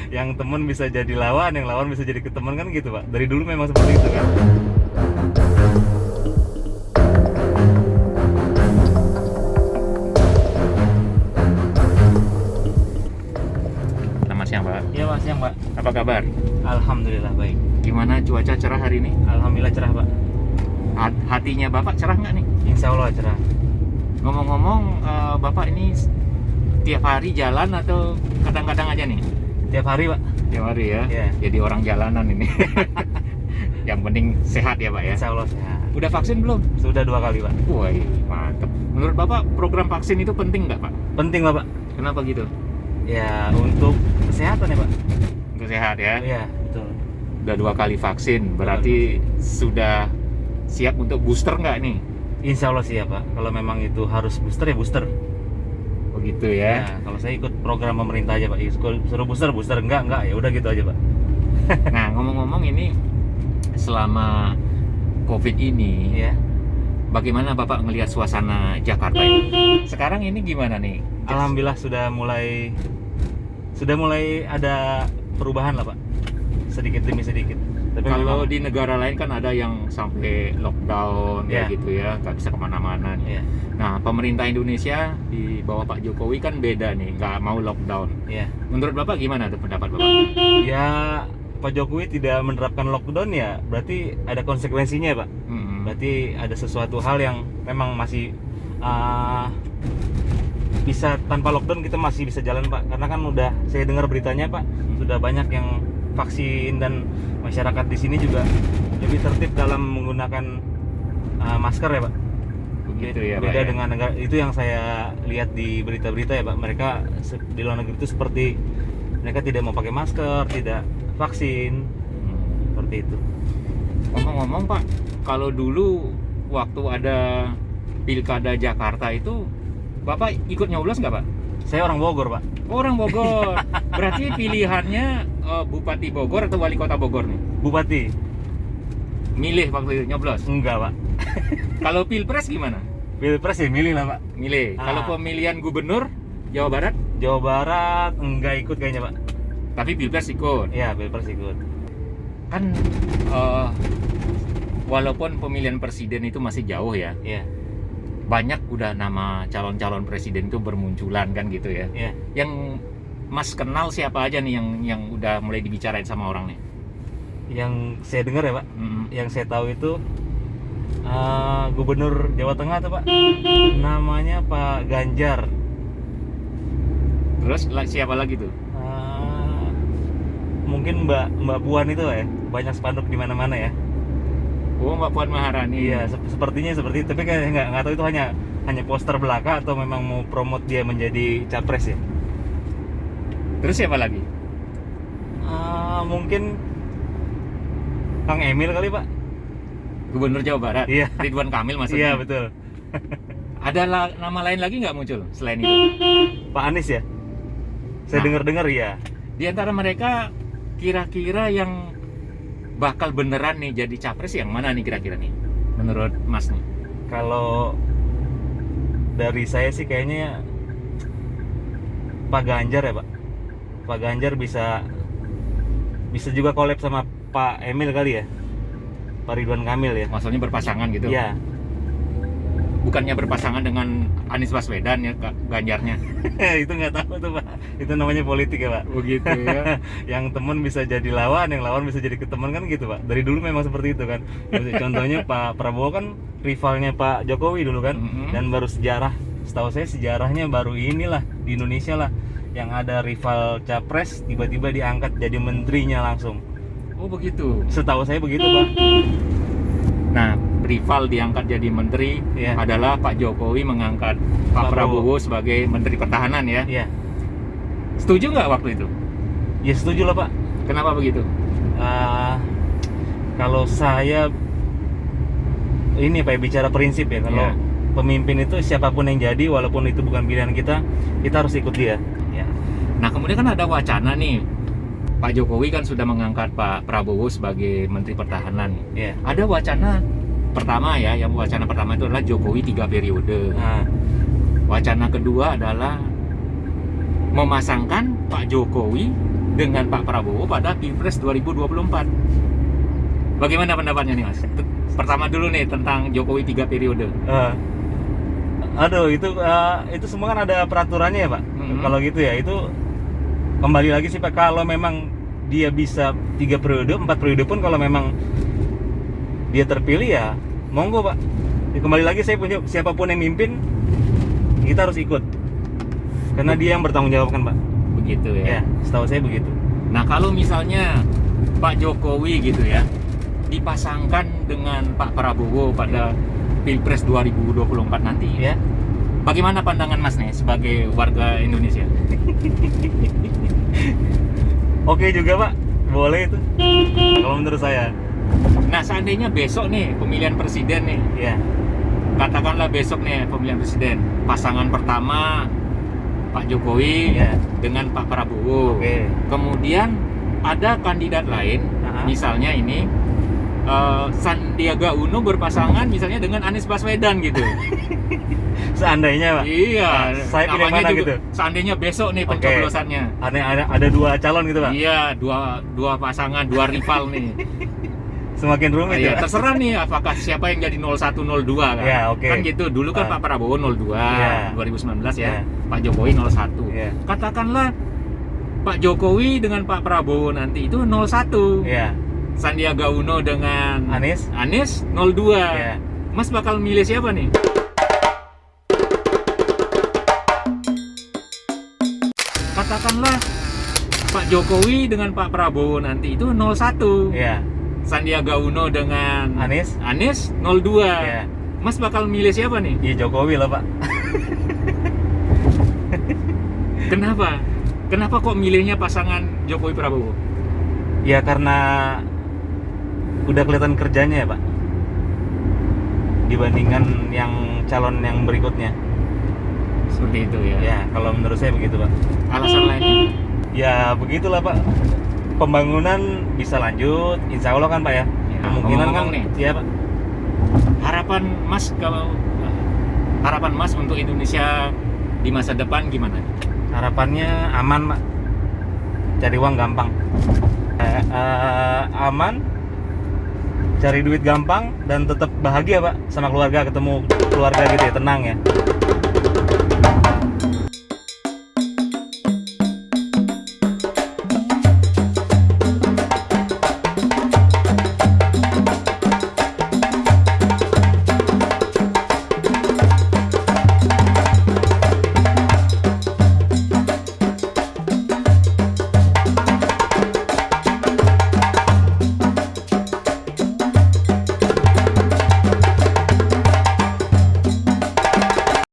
Yang teman bisa jadi lawan, yang lawan bisa jadi ke teman kan gitu Pak. Dari dulu memang seperti itu kan. Selamat siang, Pak. Iya Mas, yang Pak. Apa kabar? Alhamdulillah baik. Gimana cuaca cerah hari ini? Alhamdulillah cerah Pak. Hatinya Bapak cerah nggak nih? Insya Allah cerah. Ngomong-ngomong, Bapak ini tiap hari jalan atau kadang-kadang aja nih? Tiap hari Pak. Tiap hari ya? Iya. Jadi orang jalanan ini. Yang penting sehat ya, Pak ya? Insya Allah sehat. Udah vaksin belum? Sudah 2 kali Pak. Wah, mantep. Menurut Bapak program vaksin itu penting nggak, Pak? Penting lah Pak. Kenapa gitu? Ya untuk kesehatan ya Pak. Untuk sehat ya? Iya betul. Udah 2 kali vaksin, berarti sudah siap untuk booster nggak nih? Insya Allah siap Pak. Kalau memang itu harus booster ya booster. Begitu ya? Ya, kalau saya ikut program pemerintah aja Pak. Suruh booster enggak ya udah gitu aja Pak. Nah, ngomong-ngomong ini selama COVID ini, Ya. bagaimana Bapak ngelihat suasana Jakarta ini? Sekarang ini gimana nih? Alhamdulillah sudah mulai ada perubahan lah Pak. Sedikit demi sedikit. Tapi Kalau memang- di negara lain kan ada yang sampai lockdown Ya. ya gitu ya, nggak bisa kemana-mana nih. Iya, Nah, pemerintah Indonesia di bawah Pak Jokowi kan beda nih, nggak mau lockdown. iya. Menurut Bapak gimana tuh pendapat Bapak? Ya Pak Jokowi tidak menerapkan lockdown ya berarti ada konsekuensinya ya Pak. Mm-mm. Berarti ada sesuatu hal yang memang masih bisa tanpa lockdown kita masih bisa jalan Pak. Karena kan udah saya dengar beritanya Pak, sudah banyak yang vaksin dan masyarakat di sini juga lebih tertib dalam menggunakan masker ya Pak. Begitu ya, Pak Beda ya? dengan negara itu yang saya lihat di berita-berita ya Pak. Mereka di luar negeri itu seperti mereka tidak mau pakai masker, tidak vaksin, seperti itu. Ngomong-ngomong Pak, kalau dulu waktu ada Pilkada Jakarta itu, Bapak ikut nyoblos nggak Pak? Saya orang Bogor Pak. Orang Bogor. Berarti pilihannya Bupati Bogor atau Wali Kota Bogor nih? Bupati Milih waktu itu nyoblos. enggak Pak. Kalau Pilpres gimana? Pilpres ya milih lah Pak. Milih. Kalau Ah. pemilihan gubernur Jawa Barat, Jawa Barat enggak ikut kayaknya Pak. tapi Pilpres ikut. Iya Pilpres ikut. Kan walaupun pemilihan presiden itu masih jauh ya, Iya, banyak udah nama calon-calon presiden itu bermunculan kan gitu ya. iya. Yang Mas kenal siapa aja nih yang udah mulai dibicarain sama orang nih? Yang saya dengar ya Pak, Mm-mm. yang saya tahu itu Gubernur Jawa Tengah tuh Pak. Namanya Pak Ganjar. Terus siapa lagi tuh? Mungkin Mbak Puan itu ya. Banyak spanduk di mana-mana ya. Oh, Mbak Puan Maharani. Iya, sepertinya seperti itu. Tapi kan nggak tahu itu hanya poster belaka atau memang mau promote dia menjadi capres ya. Terus siapa lagi? Mungkin Kang Emil kali Pak. Gubernur Jawa Barat. Iya. Ridwan Kamil Iya maksudnya. betul. Ada nama lain lagi nggak muncul selain itu? Pak Anies ya. Saya Nah. dengar-dengar ya. Di antara mereka kira-kira yang bakal beneran nih jadi capres yang mana nih kira-kira nih? Menurut Mas nih? Kalau dari saya sih kayaknya Pak Ganjar ya Pak. Pak Ganjar bisa juga collab sama Pak Emil kali ya. Pak Ridwan Kamil ya. Maksudnya berpasangan gitu? Iya. Bukannya berpasangan dengan Anies Baswedan ya Ganjarnya? Itu nggak tahu tuh Pak. Itu namanya politik ya Pak. Begitu ya. Yang teman bisa jadi lawan, yang lawan bisa jadi ke teman kan gitu Pak. Dari dulu memang seperti itu kan. Contohnya Pak Prabowo kan rivalnya Pak Jokowi dulu kan. Mhm. Dan baru setahu saya sejarahnya baru inilah di Indonesia lah yang ada rival capres tiba-tiba diangkat jadi menterinya langsung. Oh begitu. Setahu saya begitu Pak. Nah, rival diangkat jadi menteri Iya. adalah Pak Jokowi mengangkat Pak Pak Prabowo sebagai Menteri Pertahanan ya. Iya. Setuju nggak waktu itu? Ya setuju lah Pak. Kenapa begitu? Kalau saya ini Pak bicara prinsip ya, kalau Iya. pemimpin itu siapapun yang jadi walaupun itu bukan pilihan kita harus ikut dia. Ya. Nah, kemudian kan ada wacana nih. Pak Jokowi kan sudah mengangkat Pak Prabowo sebagai Menteri Pertahanan. Ya. Ada wacana pertama ya, yang wacana pertama itu adalah Jokowi 3 periode. Nah, Wacana kedua adalah memasangkan Pak Jokowi dengan Pak Prabowo pada Pilpres 2024. Bagaimana pendapatnya nih Mas? Pertama dulu nih tentang Jokowi 3 periode. Aduh, itu semua kan ada peraturannya ya Pak. Kalau gitu ya, itu kembali lagi sih Pak, kalau memang dia bisa 3 periode, 4 periode pun kalau memang dia terpilih ya monggo Pak. Ya, kembali lagi saya punya, siapapun yang mimpin kita harus ikut. Karena dia yang bertanggung jawab kan Pak. Begitu ya. Ya, setahu saya begitu. Nah, kalau misalnya Pak Jokowi gitu ya dipasangkan dengan Pak Prabowo pada Pilpres 2024 nanti, Ya. bagaimana pandangan Mas nih sebagai warga Indonesia? Oke juga Pak. Boleh itu. Kalau menurut saya. Nah, seandainya besok nih pemilihan presiden nih, Ya. katakanlah besok nih pemilihan presiden, pasangan pertama Pak Jokowi Ya. dengan Pak Prabowo. Oke. Kemudian ada kandidat lain, misalnya ini Sandiaga Uno berpasangan misalnya dengan Anies Baswedan gitu. Seandainya Pak. Iya, Saya pilih namanya mana juga, gitu? Seandainya besok nih Oke. pencoblosannya. Ada 2 calon gitu Pak. Iya, dua pasangan, dua rival nih. Semakin rumit Iya, ya. terserah nih apakah siapa yang jadi 01 02 kan. Ya, oke. Kan gitu. Dulu kan Pak Prabowo 02 Ya. 2019 Ya. ya. Pak Jokowi 01. Ya. Katakanlah Pak Jokowi dengan Pak Prabowo nanti itu 01. Ya. Sandiaga Uno dengan Anies? 02. Ya. Mas bakal milih siapa nih? Katakanlah Pak Jokowi dengan Pak Prabowo nanti itu 01. Ya. Sandiaga Uno dengan Anies? 02. Ya. Mas bakal milih siapa nih? Ya Jokowi lah Pak. Kenapa? Kenapa kok milihnya pasangan Jokowi Prabowo? Ya karena udah kelihatan kerjanya ya Pak, dibandingkan yang calon yang berikutnya. Seperti itu ya. Ya kalau menurut saya begitu Pak. Alasan lainnya? Ya begitulah Pak. Pembangunan bisa lanjut, insya Allah kan Pak ya. Ya, Kemungkinan kan ngomong-ngomong nih. ya Pak. Harapan Mas untuk Indonesia di masa depan gimana? Harapannya aman Pak. Cari uang gampang. Aman, cari duit gampang, dan tetap bahagia Pak sama keluarga, ketemu keluarga gitu ya, tenang ya.